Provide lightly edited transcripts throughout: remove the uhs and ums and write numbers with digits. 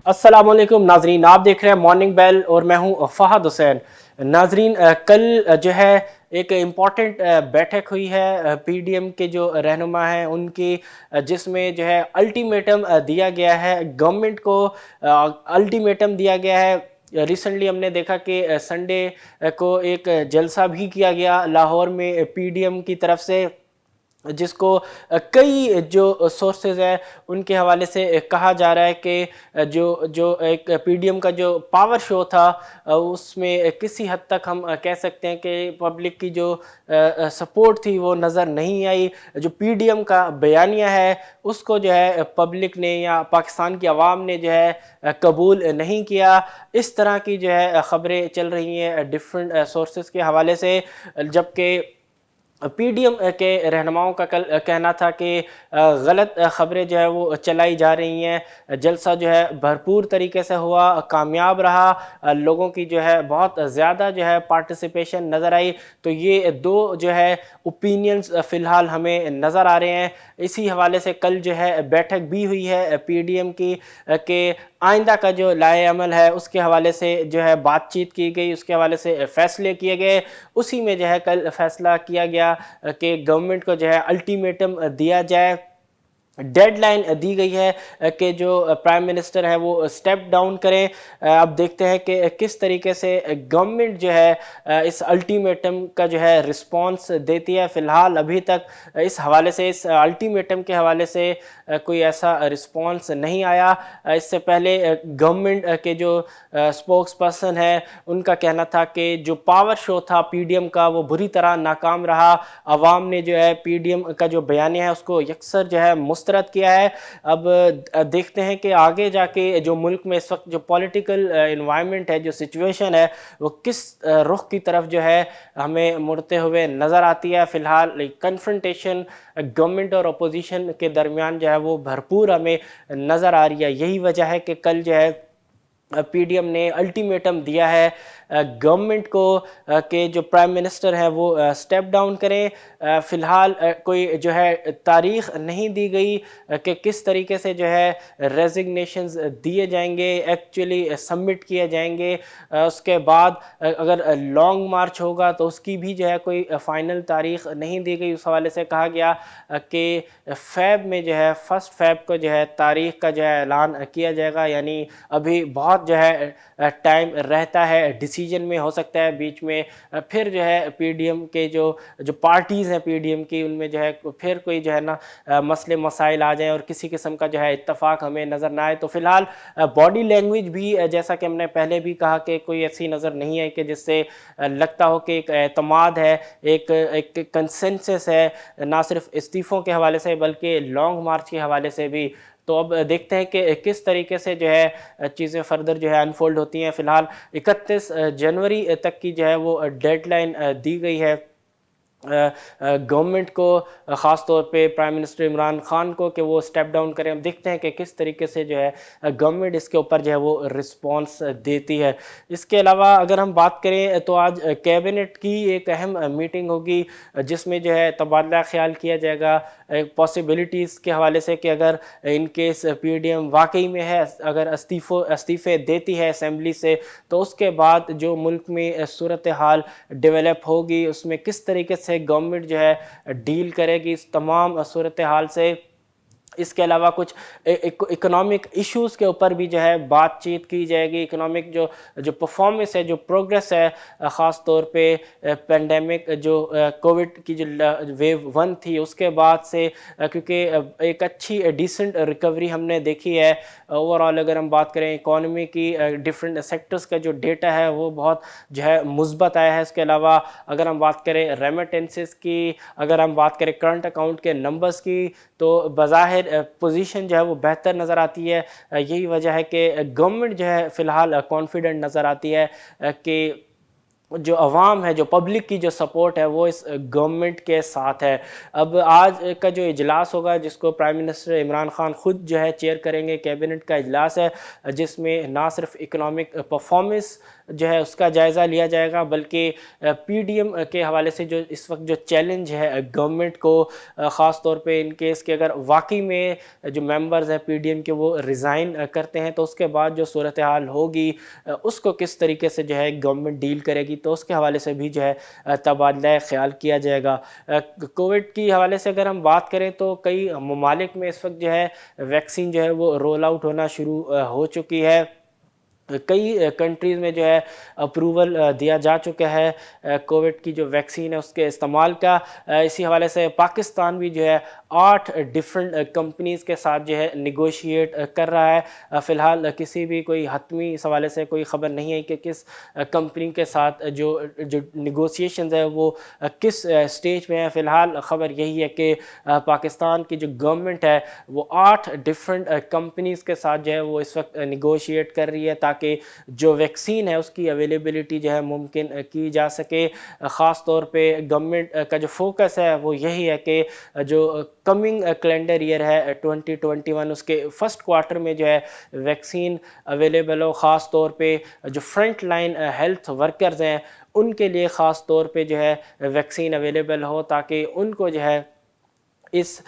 अस्सलाम वालेकुम नाजरीन, आप देख रहे हैं मॉर्निंग बेल और मैं हूं फहद हुसैन। नाजरीन, कल जो है एक इम्पॉर्टेंट बैठक हुई है पीडीएम के जो रहनुमा हैं उनकी, जिसमें जो है अल्टीमेटम दिया गया है गवर्नमेंट को। अल्टीमेटम दिया गया है। रिसेंटली हमने देखा कि संडे को एक जलसा भी किया गया लाहौर में पीडीएम की तरफ से, जिसको कई जो सोर्सेज है उनके हवाले से कहा जा रहा है कि जो जो एक पीडीएम का जो पावर शो था, उसमें किसी हद तक हम कह सकते हैं कि पब्लिक की जो सपोर्ट थी वो नज़र नहीं आई। जो पीडीएम का बयानिया है उसको जो है पब्लिक ने या पाकिस्तान की आवाम ने जो है कबूल नहीं किया। इस तरह की जो है ख़बरें चल रही हैं डिफरेंट सोर्सेज के हवाले से, जबकि पीडीएम के रहनुमाओं का कल कहना था कि गलत खबरें जो है वो चलाई जा रही हैं। जलसा जो है भरपूर तरीके से हुआ, कामयाब रहा, लोगों की जो है बहुत ज़्यादा जो है पार्टिसिपेशन नज़र आई। तो ये दो जो है ओपिनियंस फ़िलहाल हमें नज़र आ रहे हैं। इसी हवाले से कल जो है बैठक भी हुई है पीडीएम की कि आइंदा का जो लाए अमल है उसके हवाले से जो है बातचीत की गई, उसके हवाले से फ़ैसले किए गए। उसी में जो है कल फैसला किया गया कि गवर्नमेंट को जो है अल्टीमेटम दिया जाए। डेडलाइन दी गई है कि जो प्राइम मिनिस्टर है वो स्टेप डाउन करें। अब देखते हैं कि किस तरीके से गवर्नमेंट जो है इस अल्टीमेटम का जो है रिस्पांस देती है। फ़िलहाल अभी तक इस हवाले से, इस अल्टीमेटम के हवाले से कोई ऐसा रिस्पांस नहीं आया। इससे पहले गवर्नमेंट के जो स्पोक्स पर्सन है उनका कहना था कि जो पावर शो था पीडीएम का वो बुरी तरह नाकाम रहा। आवाम ने जो है पीडीएम का जो बयानिया है उसको यकसर जो है मुस्तरद किया है। अब देखते हैं कि आगे जाके जो मुल्क में इस वक्त जो पॉलिटिकल इन्वायरमेंट है, जो सिचुएशन है, वो किस रुख की तरफ जो है हमें मुड़ते हुए नज़र आती है। फ़िलहाल कन्फ्रंटेशन गवर्नमेंट और अपोजिशन के दरमियान जो है वो भरपूर हमें नज़र आ रही है। यही वजह है कि कल जो है पीडीएम ने अल्टीमेटम दिया है गवर्नमेंट को कि जो प्राइम मिनिस्टर है वो स्टेप डाउन करें। फ़िलहाल कोई जो है तारीख़ नहीं दी गई कि किस तरीके से जो है रेजिग्नेशंस दिए जाएंगे, एक्चुअली सबमिट किए जाएंगे। उसके बाद अगर लॉन्ग मार्च होगा तो उसकी भी जो है कोई फ़ाइनल तारीख़ नहीं दी गई। उस हवाले से कहा गया कि फ़ेब में जो है 1 फ़ेब को जो है तारीख़ का जो है ऐलान किया जाएगा। यानी अभी बहुत जो है टाइम रहता है, डिसीजन में हो सकता है बीच में फिर जो है पीडीएम के जो जो पार्टीज़ हैं पीडीएम की, उनमें जो है फिर कोई जो है ना मसले मसाइल आ जाएं और किसी किस्म का जो है इत्तफाक हमें नज़र ना आए। तो फ़िलहाल बॉडी लैंग्वेज भी जैसा कि हमने पहले भी कहा कि कोई ऐसी नज़र नहीं है कि जिससे लगता हो कि एक एतमाद है, एक कंसेंसस है, ना सिर्फ इस्तीफ़ों के हवाले से बल्कि लॉन्ग मार्च के हवाले से भी। तो अब देखते हैं कि किस तरीके से जो है चीज़ें फर्दर जो है अनफोल्ड होती हैं। फ़िलहाल 31 जनवरी तक की जो है वो डेडलाइन दी गई है गवर्नमेंट को, ख़ास तौर पे प्राइम मिनिस्टर इमरान खान को, कि वो स्टेप डाउन करें। अब देखते हैं कि किस तरीके से जो है गवर्नमेंट इसके ऊपर जो है वो रिस्पांस देती है। इसके अलावा अगर हम बात करें तो आज कैबिनेट की एक अहम मीटिंग होगी जिसमें जो है तबादला ख्याल किया जाएगा पॉसिबिलिटीज़ के हवाले से कि अगर इन केस पीडीएम वाकई में है, अगर इस्तीफ़े देती है असम्बली से, तो उसके बाद जो मुल्क में सूरत हाल डेवलप होगी उसमें किस तरीके से गवर्नमेंट जो है डील करेगी इस तमाम सूरत हाल से। इसके अलावा कुछ इकोनॉमिक इश्यूज़ के ऊपर भी जो है बातचीत की जाएगी। इकोनॉमिक जो जो परफॉर्मेंस है, जो प्रोग्रेस है, ख़ास तौर पे पेंडेमिक जो कोविड की जो वेव 1 थी उसके बाद से, क्योंकि एक अच्छी डिसेंट रिकवरी हमने देखी है। ओवरऑल अगर हम बात करें इकॉनमी की, डिफरेंट सेक्टर्स का जो डेटा है वो बहुत जो है मुस्बत आया है। इसके अलावा अगर हम बात करें रेमिटेंसेस की, अगर हम बात करें करंट अकाउंट के नंबर्स की, तो बज़ाहिर पोजीशन जो है वो बेहतर नज़र आती है। यही वजह है कि गवर्नमेंट जो है फ़िलहाल कॉन्फिडेंट नज़र आती है कि جو عوام ہے، جو پبلک کی جو سپورٹ ہے وہ اس گورنمنٹ کے ساتھ ہے۔ اب آج کا جو اجلاس ہوگا جس کو پرائم منسٹر عمران خان خود جو ہے چیئر کریں گے، کیبنٹ کا اجلاس ہے جس میں نہ صرف اکنامک پرفارمنس جو ہے اس کا جائزہ لیا جائے گا، بلکہ پی ڈی ایم کے حوالے سے جو اس وقت جو چیلنج ہے گورنمنٹ کو، خاص طور پہ ان کیس کہ اگر واقعی میں جو ممبرز ہیں پی ڈی ایم کے وہ ریزائن کرتے ہیں تو اس کے بعد جو صورتحال ہوگی اس کو کس طریقے سے جو ہے گورنمنٹ ڈیل کرے گی، تو اس کے حوالے سے بھی جو ہے تبادلہ خیال کیا جائے گا۔ کووڈ کی حوالے سے اگر ہم بات کریں تو کئی ممالک میں اس وقت جو ہے ویکسین جو ہے وہ رول آؤٹ ہونا شروع ہو چکی ہے۔ کئی کنٹریز میں جو ہے اپروول دیا جا چکا ہے کووڈ کی جو ویکسین ہے اس کے استعمال کا۔ اسی حوالے سے پاکستان بھی جو ہے 8 ڈیفرنٹ کمپنیز کے ساتھ جو ہے نیگوشیٹ کر رہا ہے۔ فی الحال کسی بھی کوئی حتمی اس حوالے سے کوئی خبر نہیں ہے کہ کس کمپنی کے ساتھ جو نیگوسیشنز ہے وہ کس سٹیج میں ہے۔ فی الحال خبر یہی ہے کہ پاکستان کی جو گورنمنٹ ہے وہ 8 ڈیفرنٹ کمپنیز کے ساتھ جو ہے وہ اس وقت نیگوشیٹ کر رہی ہے تاکہ جو ویکسین ہے اس کی اویلیبلٹی جو ہے ممکن کی جا سکے۔ خاص طور پہ گورنمنٹ کا جو فوکس ہے وہ یہی ہے کہ جو کمنگ کیلنڈر ایئر ہے 2021 اس کے فرسٹ کوارٹر میں جو ہے ویکسین اویلیبل ہو، خاص طور پہ جو فرنٹ لائن ہیلتھ ورکرز ہیں ان کے لیے خاص طور پہ جو ہے ویکسین اویلیبل ہو تاکہ ان کو جو ہے اس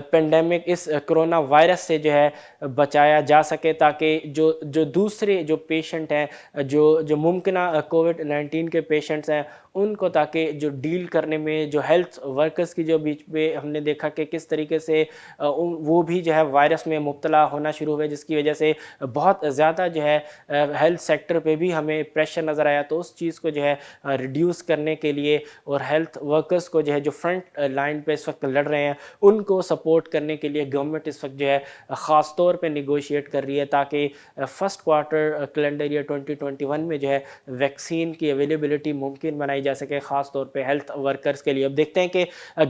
پینڈیمک، اس کرونا وائرس سے جو ہے بچایا جا سکے، تاکہ جو دوسرے جو پیشنٹ ہیں، جو ممکنہ کووڈ 19 کے پیشنٹس ہیں ان کو، تاکہ جو ڈیل کرنے میں جو ہیلتھ ورکرز کی جو بیچ میں ہم نے دیکھا کہ کس طریقے سے وہ بھی جو ہے وائرس میں مبتلا ہونا شروع ہوئے، جس کی وجہ سے بہت زیادہ جو ہے ہیلتھ سیکٹر پہ بھی ہمیں پریشر نظر آیا، تو اس چیز کو جو ہے ریڈیوس کرنے کے لیے اور ہیلتھ ورکرز کو جو ہے جو فرنٹ لائن پہ اس وقت لڑ رہے ہیں ان کو سپورٹ کرنے کے لیے گورنمنٹ اس وقت جو ہے خاص طور پہ نیگوشیٹ کر رہی ہے تاکہ فرسٹ کوارٹر کیلنڈر ایئر 2021 میں جو ہے ویکسین کی اویلیبلٹی ممکن بنائی جا سکے، خاص طور پہ ہیلتھ ورکرز کے لیے۔ اب دیکھتے ہیں کہ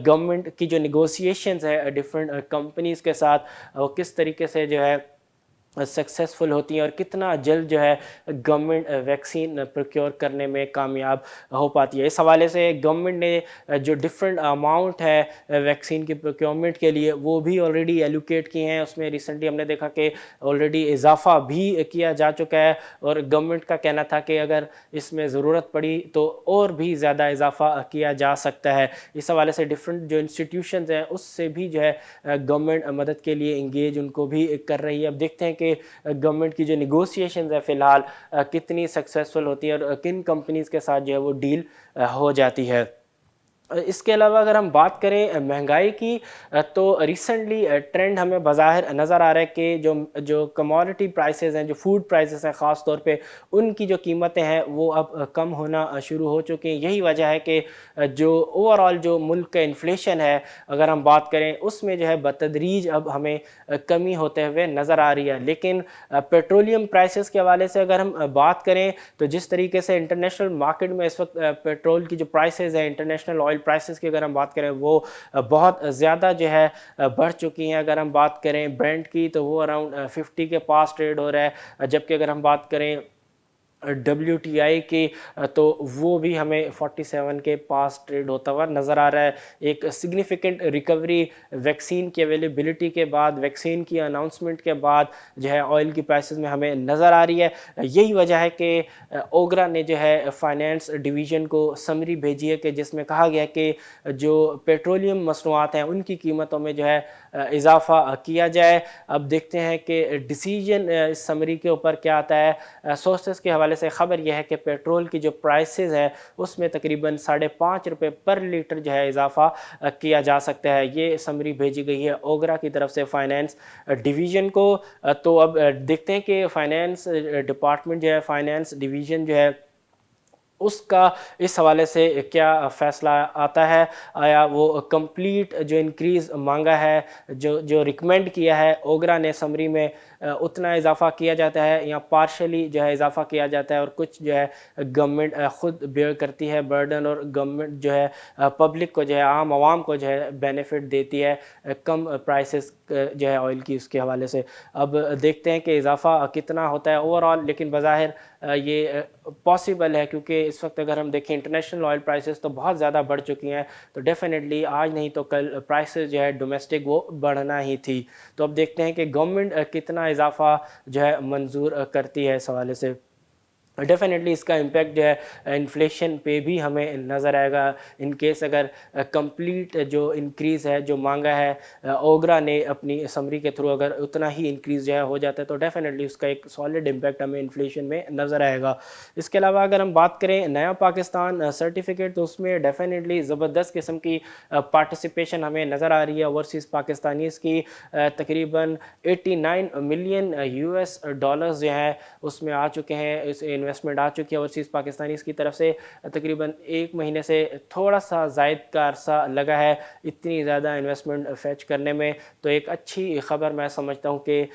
گورنمنٹ کی جو نیگوسیشنز ہے ڈفرینٹ کمپنیز کے ساتھ وہ کس طریقے سے جو ہے سکسیسفل ہوتی ہیں اور کتنا جلد جو ہے گورنمنٹ ویکسین پروکیور کرنے میں کامیاب ہو پاتی ہے۔ اس حوالے سے گورنمنٹ نے جو ڈفرینٹ اماؤنٹ ہے ویکسین کی پروکیورمنٹ کے لیے وہ بھی آلریڈی ایلوکیٹ کیے ہیں۔ اس میں ریسنٹلی ہم نے دیکھا کہ آلریڈی اضافہ بھی کیا جا چکا ہے، اور گورنمنٹ کا کہنا تھا کہ اگر اس میں ضرورت پڑی تو اور بھی زیادہ اضافہ کیا جا سکتا ہے۔ اس حوالے سے ڈفرینٹ جو انسٹیٹیوشنز ہیں اس سے بھی جو ہے گورنمنٹ مدد کے لیے انگیج ان کو بھی کر رہی ہے۔ اب دیکھتے ہیں کہ گورنمنٹ کی جو نیگوسیشنز ہے فی الحال کتنی سکسیسفل ہوتی ہیں اور کن کمپنیز کے ساتھ جو ہے وہ ڈیل ہو جاتی ہے۔ اس کے علاوہ اگر ہم بات کریں مہنگائی کی تو ریسنٹلی ٹرینڈ ہمیں بظاہر نظر آ رہا ہے کہ جو کموڈٹی پرائسز ہیں، جو فوڈ پرائسز ہیں خاص طور پہ ان کی جو قیمتیں ہیں وہ اب کم ہونا شروع ہو چکی ہیں۔ یہی وجہ ہے کہ جو اوورآل جو ملک کا انفلیشن ہے اگر ہم بات کریں اس میں جو ہے بتدریج اب ہمیں کمی ہوتے ہوئے نظر آ رہی ہے۔ لیکن پیٹرولیم پرائسز کے حوالے سے اگر ہم بات کریں تو جس طریقے سے انٹرنیشنل مارکیٹ میں اس وقت پیٹرول کی جو پرائسز ہیں، انٹرنیشنل آئل پرائسز کی اگر ہم بات کریں وہ بہت زیادہ جو ہے بڑھ چکی ہیں۔ اگر ہم بات کریں برنٹ کی تو وہ اراؤنڈ 50 کے پاس ٹریڈ ہو رہا ہے، جبکہ اگر ہم بات کریں WTI کی تو وہ بھی ہمیں 47 کے پاس ٹریڈ ہوتا ہوا نظر آ رہا ہے۔ ایک سگنیفیکنٹ ریکوری ویکسین کی اویلیبلٹی کے بعد، ویکسین کی اناؤنسمنٹ کے بعد جو ہے آئل کی پرائسز میں ہمیں نظر آ رہی ہے۔ یہی وجہ ہے کہ اوگرا نے جو ہے فائنینس ڈویژن کو سمری بھیجی ہے کہ جس میں کہا گیا کہ جو پیٹرولیم مصنوعات ہیں ان کی قیمتوں میں جو ہے اضافہ کیا جائے۔ اب دیکھتے ہیں کہ ڈیسیجن اس سمری کے اوپر کیا آتا ہے۔ سورسز کے حوالے سے خبر یہ ہے کہ پیٹرول کی جو پرائسز ہے اس میں تقریباً 5.5 روپے پر لیٹر جو ہے اضافہ کیا جا سکتا ہے۔ یہ سمری بھیجی گئی ہے اوگرا کی طرف سے فائنینس ڈویژن کو۔ تو اب دیکھتے ہیں کہ فائنینس ڈپارٹمنٹ جو ہے، فائنینس ڈویژن جو ہے اس کا اس حوالے سے کیا فیصلہ آتا ہے۔ آیا وہ کمپلیٹ جو انکریز مانگا ہے، جو ریکمینڈ کیا ہے اوگرا نے سمری میں، उतना इजाफा किया जाता है या पार्शली जो है इजाफा किया जाता है, और कुछ जो है गवर्नमेंट खुद बेयर करती है बर्डन, और गवर्नमेंट जो है पब्लिक को जो है आम आवाम को जो है बेनिफिट देती है कम प्राइसेस जो है ऑयल की उसके हवाले से। अब देखते हैं कि इजाफा कितना होता है ओवरऑल, लेकिन बज़ाहिर ये पॉसिबल है, क्योंकि इस वक्त अगर हम देखें इंटरनेशनल ऑयल प्राइसेस तो बहुत ज़्यादा बढ़ चुकी हैं, तो डेफिनेटली आज नहीं तो कल प्राइसेस जो है डोमेस्टिक वो बढ़ना ही थी। तो अब देखते हैं कि गवर्नमेंट कितना इजाफा जो है मंजूर करती है इस हवाले से। डेफिनेटली इसका इम्पैक्ट जो है इन्फ्लेशन पे भी हमें नज़र आएगा, इन केस अगर कंप्लीट जो इंक्रीज़ है जो मांगा है ओगरा ने अपनी समरी के थ्रू, अगर उतना ही इंक्रीज़ जो है हो जाता है तो डेफिनेटली उसका एक सॉलिड इम्पैक्ट हमें इन्फ्लेशन में नज़र आएगा। इसके अलावा अगर हम बात करें नया पाकिस्तान सर्टिफिकेट, तो उसमें डेफिनेटली ज़बरदस्त किस्म की पार्टिसिपेशन हमें नज़र आ रही है ओवरसीज़ पाकिस्तानीज़ की। तकरीबन 89 मिलियन यूएस डॉलर्स जो है उसमें आ चुके हैं, इस इन्वेस्टमेंट आ चुकी है ओवरसीज़ पाकिस्तानीज़ की तरफ से। तकरीबन 1 महीने से थोड़ा सा ज़ायद का अरसा लगा है इतनी ज़्यादा इन्वेस्टमेंट फेच करने में, तो एक अच्छी ख़बर मैं समझता हूँ कि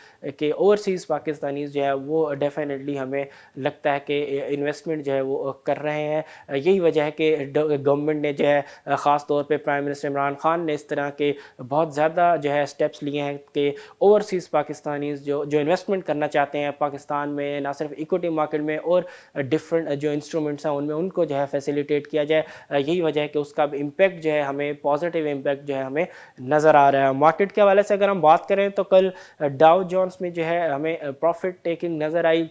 ओवरसीज़ पाकिस्तानीज़ जो है वो डेफिनेटली हमें लगता है कि इन्वेस्टमेंट जो है वो कर रहे हैं। यही वजह है कि गवर्नमेंट ने जो है ख़ास तौर पे प्राइम मिनिस्टर इमरान खान ने इस तरह के बहुत ज़्यादा जो है स्टेप्स लिए हैं कि ओवरसीज़ पाकिस्तानीज़ जो इन्वेस्टमेंट करना चाहते हैं पाकिस्तान में, ना सिर्फ इक्विटी मार्केट में और डिफरेंट जो इंस्ट्रूमेंट्स हैं उनमें, उनको जो है फैसिलिटेट किया जाए। यही वजह है कि उसका इम्पैक्ट जो है हमें पॉजिटिव इम्पैक्ट जो है हमें नज़र आ रहा है। मार्केट के हवाले से अगर हम बात करें तो कल डाउ जोन्स में जो है हमें प्रॉफिट टेकिंग नज़र आई।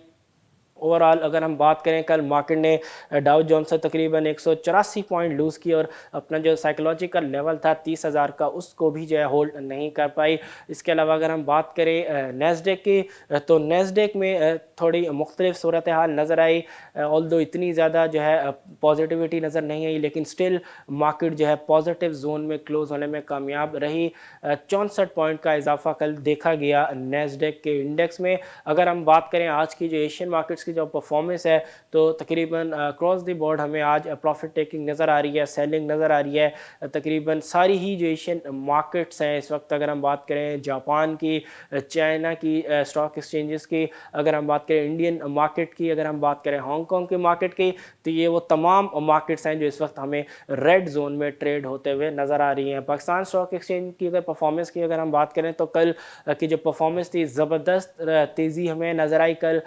ओवरऑल अगर हम बात करें कल मार्केट ने डाउ जोन्स से तकरीबन 184 पॉइंट लूज़ की, और अपना जो साइकोलॉजिकल लेवल था 30,000 का उसको भी जो है होल्ड नहीं कर पाई। इसके अलावा अगर हम बात करें नेस्डेक की, तो नेस्डेक में थोड़ी मुख्तलिफ सूरत हाल नज़र आई। ऑल्दो इतनी ज़्यादा जो है पॉजिटिविटी नज़र नहीं आई, लेकिन स्टिल मार्केट जो है पॉजिटिव जोन में क्लोज़ होने में कामयाब रही। 64 पॉइंट का इजाफा कल देखा गया नेस्डेक के इंडेक्स में। अगर हम बात करें आज की जो एशियन मार्केट्स की जो परफॉर्मेंस है, तो तकरीबन क्रॉस द बोर्ड हमें आज प्रॉफिट टेकिंग नज़र आ रही है, सेलिंग नज़र आ रही है। तकरीबन सारी ही जो एशियन मार्केट्स हैं इस वक्त, अगर हम बात करें जापान की, चाइना की स्टॉक एक्सचेंजेस की, अगर हम बात करें इंडियन मार्केट की, अगर हम बात करें हांगकॉन्ग के मार्केट की, तो ये वो तमाम मार्केट्स हैं जो इस वक्त हमें रेड जोन में ट्रेड होते हुए नज़र आ रही हैं। पाकिस्तान स्टॉक एक्सचेंज की अगर परफॉर्मेंस की अगर हम बात करें तो कल की जो परफॉर्मेंस थी ज़बरदस्त तेज़ी हमें नज़र आई। कल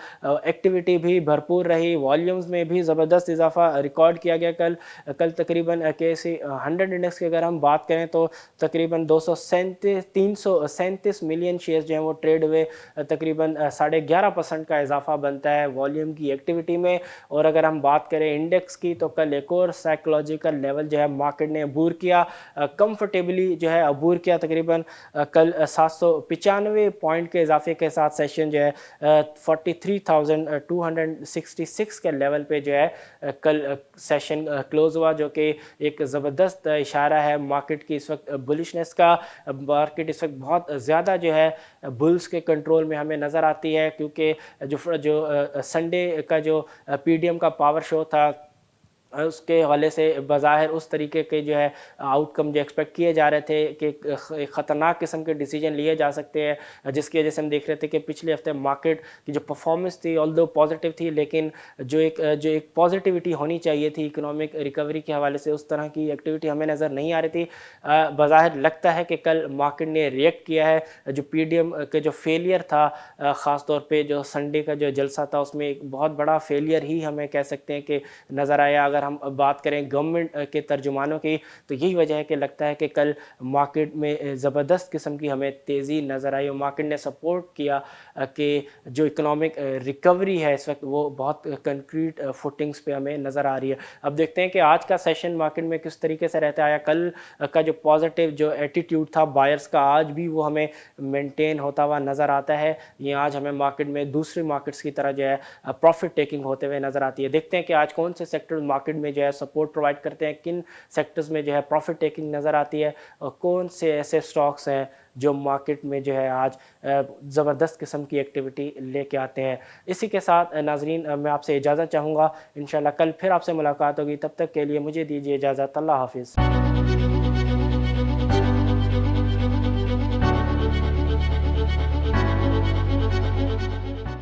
एक्टिविटी भी भरपूर रही, वॉल्यूम्स में भी ज़बरदस्त इजाफा रिकॉर्ड किया गया। कल तकरीबन KSE 100 इंडेक्स की अगर हम बात करें तो तकरीबन 337 मिलियन शेयर्स जो हैं वो ट्रेड हुए, तकरीबन 11.5% का इजाफा बनता है वॉल्यूम की एक्टिविटी में। और अगर हम बात करें इंडेक्स की, तो कल एक और साइकोलॉजिकल लेवल जो है मार्केट ने अबूर किया, कंफर्टेबली जो है अबूर किया। तकरीबन कल 795 पॉइंट के इजाफे के साथ सेशन जो है 43,266 के लेवल पे जो है कल सेशन क्लोज हुआ, जो कि एक ज़बरदस्त इशारा है मार्केट की इस वक्त बुलिशनेस का। मार्केट इस वक्त बहुत ज़्यादा जो है बुल्स के कंट्रोल में हमें नज़र आती है, क्योंकि जो संडे का जो PDM का पावर शो था उसके हवाले से बज़ाहिर उस तरीके के जो है आउटकम जो एक्सपेक्ट किए जा रहे थे कि एक ख़तरनाक किस्म के डिसीजन लिए जा सकते हैं, जिसकी वजह से हम देख रहे थे कि पिछले हफ्ते मार्केट की जो परफॉर्मेंस थी ऑल्दो पॉजिटिव थी, लेकिन जो एक पॉजिटिविटी होनी चाहिए थी इकोनॉमिक रिकवरी के हवाले से, उस तरह की एक्टिविटी हमें नज़र नहीं आ रही थी। बज़ाहिर लगता है कि कल मार्केट ने रिएक्ट किया है। जो PDM के जो फेलियर था, ख़ास तौर पर जो संडे का जो जलसा था उसमें एक बहुत बड़ा फेलियर ही हमें कह सकते हैं कि नज़र आया। अगर हम बात करें गवर्नमेंट के तर्जुमानों की, तो यही वजह है कि लगता है कि कल मार्केट में ज़बरदस्त किस्म की हमें तेज़ी नज़र आई, और मार्केट ने सपोर्ट किया कि जो इकोनॉमिक रिकवरी है इस वक्त वो बहुत कंक्रीट फुटिंग्स पे हमें नज़र आ रही है। अब देखते हैं कि आज का सेशन मार्केट में किस तरीके से रहता आया। कल का जो पॉजिटिव जो एटीट्यूड था बायर्स का, आज भी वो हमें मेंटेन होता हुआ नज़र आता है। ये आज हमें मार्केट में दूसरी मार्केट्स की तरह जो है प्रॉफिट टेकिंग होते हुए नज़र आती है। देखते हैं कि आज कौन से सेक्टर मार्केट मार्केट में जो है सपोर्ट प्रोवाइड करते हैं, किन सेक्टर्स में जो है प्रॉफिट टेकिंग नज़र आती है, और कौन से ऐसे स्टॉक्स हैं जो मार्केट में जो है आज ज़बरदस्त किस्म की एक्टिविटी लेके आते हैं। इसी के साथ नाज़रीन मैं आपसे इजाज़त चाहूँगा, इंशाल्लाह कल फिर आपसे मुलाकात होगी, तब तक के लिए मुझे दीजिए इजाज़त। अल्लाह हाफ़िज़।